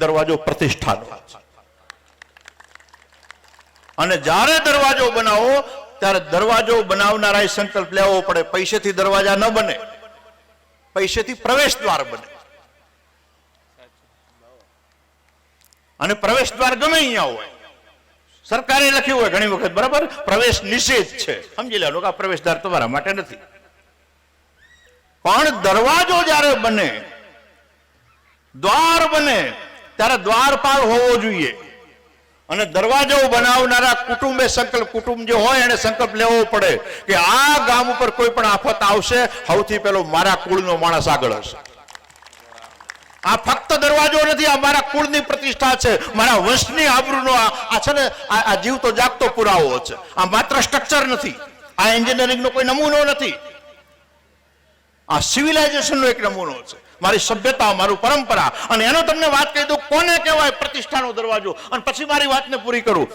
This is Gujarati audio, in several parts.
દરવાજો પ્રતિષ્ઠાનો. અને જ્યારે દરવાજો બનાવો ત્યારે દરવાજો બનાવનારાએ સંકલ્પ લેવો પડે, પૈસેથી દરવાજા ન બને, પૈસેથી પ્રવેશ દ્વાર બને. અને પ્રવેશ દ્વાર ગમે અહીંયા હોય, સરકારે લખ્યું હોય ઘણી વખત, બરાબર, પ્રવેશ નિષેધ છે, સમજી લેવાનું કે આ પ્રવેશ દ્વાર તમારા માટે નથી. પણ દરવાજો જ્યારે બને, દ્વાર બને, ત્યારે દ્વારપાલ હોવો જોઈએ. અને દરવાજો બનાવનારા કુટુંબે સંકલ્પ, કુટુંબ જે હોય એને સંકલ્પ લેવો પડે કે આ ગામ ઉપર કોઈ પણ આફત આવશે, સૌથી પહેલો મારા કુળનો માણસ આગળ હશે. આ ફક્ત દરવાજો નથી, આ મારા કુળની પ્રતિષ્ઠા છે, મારા વંશની આબરૂનો આ છે ને, આ જીવતો જાગતો પુરાવો છે. આ માત્ર સ્ટ્રક્ચર નથી, આ એન્જિનિયરિંગનો કોઈ નમૂનો નથી, આ સિવિલાઇઝેશનનો એક નમૂનો છે, મારી સભ્યતા, મારું પરંપરા. અને એનો તમને વાત કહી દઉં કોને કહેવાય પ્રતિષ્ઠાનો દરવાજો, અને પછી મારી વાતને પૂરી કરું.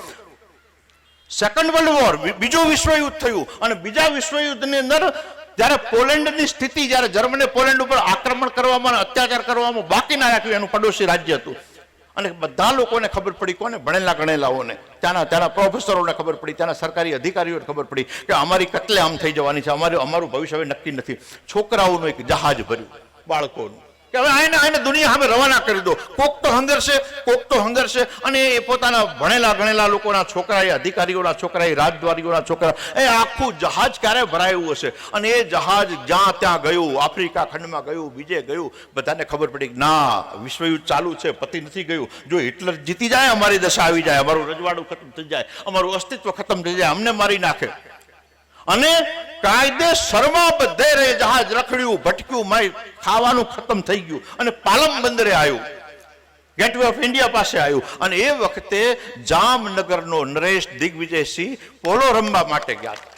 સેકન્ડ વર્લ્ડ વોર, બીજું વિશ્વયુદ્ધ થયું, અને બીજા વિશ્વયુદ્ધની અંદર જ્યારે પોલેન્ડની સ્થિતિ, જ્યારે જર્મને પોલેન્ડ ઉપર આક્રમણ કરવામાં, અત્યાચાર કરવામાં બાકી ના રાખ્યું, એનું પડોશી રાજ્ય હતું. અને બધા લોકોને ખબર પડી, કોને? ભણેલા ગણેલાઓને, ત્યાંના પ્રોફેસરોને ખબર પડી, ત્યાંના સરકારી અધિકારીઓને ખબર પડી કે અમારી કત્લે આમ થઈ જવાની છે, અમારું ભવિષ્ય હવે નક્કી નથી. છોકરાઓનું એક જહાજ ભર્યું, બાળકોનું, કે હવે આને દુનિયા હવે રવાના કરી દો. કોક તો હંગરશે, અને એ પોતાના ભણેલા ગણેલા લોકોના છોકરા, એ અધિકારીઓના છોકરા, એ રાજદ્વારીઓના છોકરા, એ આખું જહાજ ક્યારે ભરાયું હશે. અને એ જહાજ જ્યાં ત્યાં ગયું, આફ્રિકા ખંડમાં ગયું, બીજે ગયું, બધાને ખબર પડી કે ના, વિશ્વયુદ્ધ ચાલુ છે, પતિ નથી ગયું. જો હિટલર જીતી જાય, અમારી દશા આવી જાય, અમારું રજવાડું ખતમ થઈ જાય, અમારું અસ્તિત્વ ખતમ થઈ જાય, અમને મારી નાખે. અને કાયદેસરમાં બધે રે જહાજ રખડ્યું, ભટક્યું, મારી ખાવાનું ખતમ થઈ ગયું, અને પાલમ બંદરે આવ્યું, ગેટવે ઓફ ઇન્ડિયા પાસે આવ્યું. અને એ વખતે જામનગરનો નરેશ દિગ્વિજયસિંહ પોલો રમવા માટે ગયા.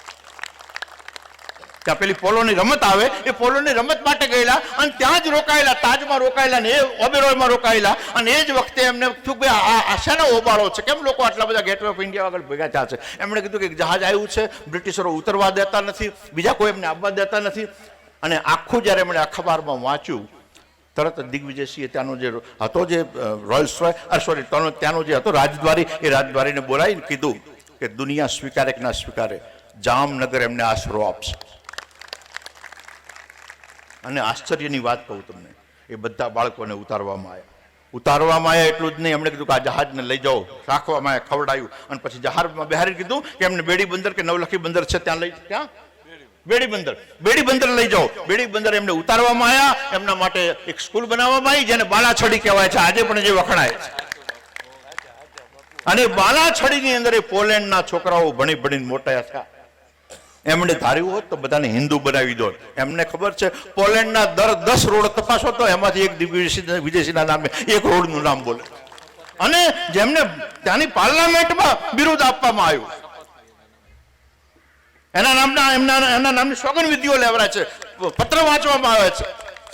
ત્યાં પેલી પોલોની રમત આવે, એ પોલોની રમત માટે ગયેલા, અને ત્યાં જ રોકાયેલા, તાજમાં રોકાયેલા, ને એ ઓબેરોયમાં રોકાયેલા. અને એ જ વખતે એમને થયું કે આ શાનો ઓબાળો છે, કેમ લોકો આટલા બધા ગેટવે ઓફ ઇન્ડિયા આગળ ભેગા થયા છે? એમણે કીધું કે જહાજ આવ્યું છે, બ્રિટિશરો ઉતરવા દેતા નથી, બીજા કોઈ એમને આવવા દેતા નથી. અને આખું જ્યારે એમણે અખબારમાં વાંચ્યું, તરત દિગ્વિજયસિંહે ત્યાંનો જે હતો, જે રોયલ્સ સોરી ત્યાંનો જે હતો રાજદ્વારી, એ રાજદ્વારીને બોલાવીને કીધું કે દુનિયા સ્વીકારે કે ના સ્વીકારે, જામનગર એમને આશરો આપશે. અને આશ્ચર્યની વાત કહું તમને, એ બધા બાળકોને ઉતારવામાં આવ્યા. એટલું જ નહીં, એમણે કીધું કે આ જહાજને લઈ જાઓ, રાખવામાં આવ્યા, ખવડાયું, અને પછી જહાજમાં બહાર કીધું કે એમને બેડી બંદર કે નવલખી બંદર છે ત્યાં બેડી બંદર લઈ જાઓ. બેડી બંદર એમને ઉતારવામાં આવ્યા. એમના માટે એક સ્કૂલ બનાવવામાં આવી, જેને બાલાછડી કહેવાય છે, આજે પણ જે વખણાય છે. અને બાલાછડીની અંદર એ પોલેન્ડના છોકરાઓ ભણીને મોટા થયા. એમણે ધાર્યું હોત તો બધાને હિન્દુ બનાવી દો. એમને ખબર છે પોલેન્ડના 10 રોડ તપાસો તો એમાંથી એક દિગ્વિજયસિંહના નામે એક રોડનું નામ બોલે. અને જેમને ત્યાંની પાર્લામેન્ટમાં બિરુદ આપવામાં આવ્યું, એના નામની સોગંદવિધિઓ લેવડાય છે, પત્ર વાંચવામાં આવે છે,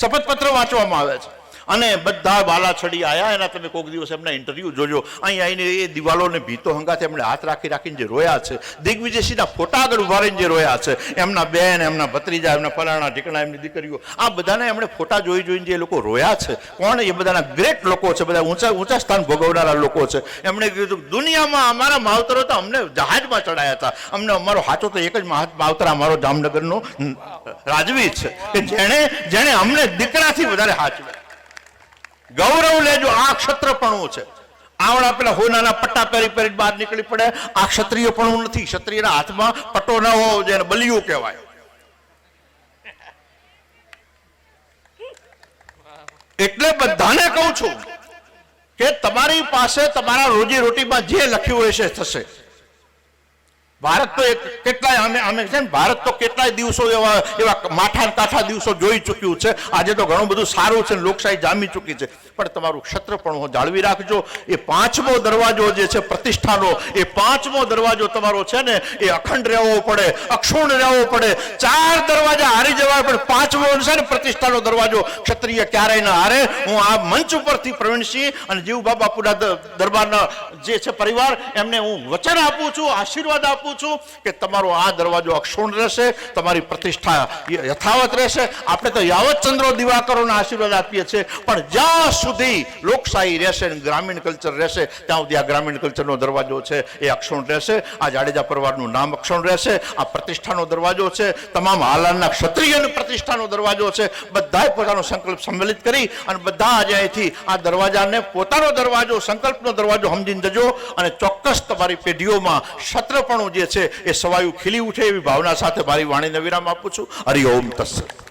શપથપત્ર વાંચવામાં આવે છે. અને બધા બાલાછડી આયા. એના તમે કોઈક દિવસ એમના ઇન્ટરવ્યુ જોજો. અહીં આવીને એ દિવાલોને ભીતો હંગાથે એમણે હાથ રાખીને જે રોયા છે, દિગ્વિજયસિંહના ફોટા આગળ ઉભા રહીને જે રોયા છે, એમના બેન, એમના ભત્રીજા, એમના ફલાણા ઢીકણા, એમની દીકરીઓ, આ બધાને એમણે ફોટા જોઈને જે લોકો રોયા છે, કોણ? એ બધાના ગ્રેટ લોકો છે, બધા ઊંચા સ્થાન ભોગવનારા લોકો છે. એમણે કીધું દુનિયામાં અમારા માવતરો તો અમને જહાજમાં ચડાયા હતા, અમને અમારો સાચો તો એક જ માવતર અમારો જામનગરનો રાજવી છે, કે જેણે અમને દીકરાથી વધારે સાચવ્યા. ગૌરવ લેજો, આ ક્ષત્રપણું છે. આવડા પેલા હોનાના પટ્ટા પહેરી બહાર નીકળી પડે, આ ક્ષત્રિયપણું નથી. ક્ષત્રિયના હાથમાં પટ્ટો ન હોવો, જેને બલિયું કહેવાય. એટલે બધાને કહું છું કે તમારી પાસે તમારા રોજી રોટીમાં જે લખ્યું હશે થશે. ભારત તો કેટલાય અમે છે ને, ભારત તો કેટલાય દિવસો એવા માઠા કાઠા દિવસો જોઈ ચૂક્યું છે. આજે તો ઘણું બધું સારું છે, લોકશાહી જામી ચૂકી છે, પણ તમારું ક્ષત્રપણું જાળવી રાખજો. એ 5મો દરવાજો જે છે પ્રતિષ્ઠાનો, એ 5મો દરવાજો તમારો છે ને, એ અખંડ રહેવો પડે, અક્ષુણ રહેવો પડે. 4 દરવાજા હારી જવાય, પણ 5મો છે ને પ્રતિષ્ઠાનો દરવાજો ક્ષત્રિય ક્યારેય ના હારે. હું આ મંચ ઉપરથી પ્રવીણસિંહ અને જીવબા બાપુના દરબારના જે છે પરિવાર, એમને હું વચન આપું છું, આશીર્વાદ આપું આપું છું કે તમારો આ દરવાજો અક્ષુણ રહેશે, તમારી પ્રતિષ્ઠા યથાવત રહેશે. આપણે તો યાવત ચંદ્રો દિવાકરોના આશીર્વાદ આપીએ છીએ, પણ જ્યાં સુધી લોકશાહી રહેશે અને ગ્રામીણ કલ્ચર રહેશે ત્યાં સુધી આ ગ્રામીણ કલ્ચરનો દરવાજો છે એ અક્ષુણ રહેશે. આ જાડેજા પરિવારનું નામ અક્ષુણ રહેશે. આ પ્રતિષ્ઠાનો દરવાજો છે, તમામ હાલારના ક્ષત્રિયની પ્રતિષ્ઠાનો દરવાજો છે. બધાએ પોતાનો સંકલ્પ સંમેલિત કરી અને બધા આજે અહીંથી આ દરવાજાને પોતાનો દરવાજો, સંકલ્પનો દરવાજો સમજીને જજો અને ચોક્કસ તમારી પેઢીઓમાં ક્ષત્રપણું જે છે એ સવાયું ખીલી ઉઠે એવી ભાવના સાથે મારી વાણીને વિરામ આપું છું. હરિ ઓમ તત્સત.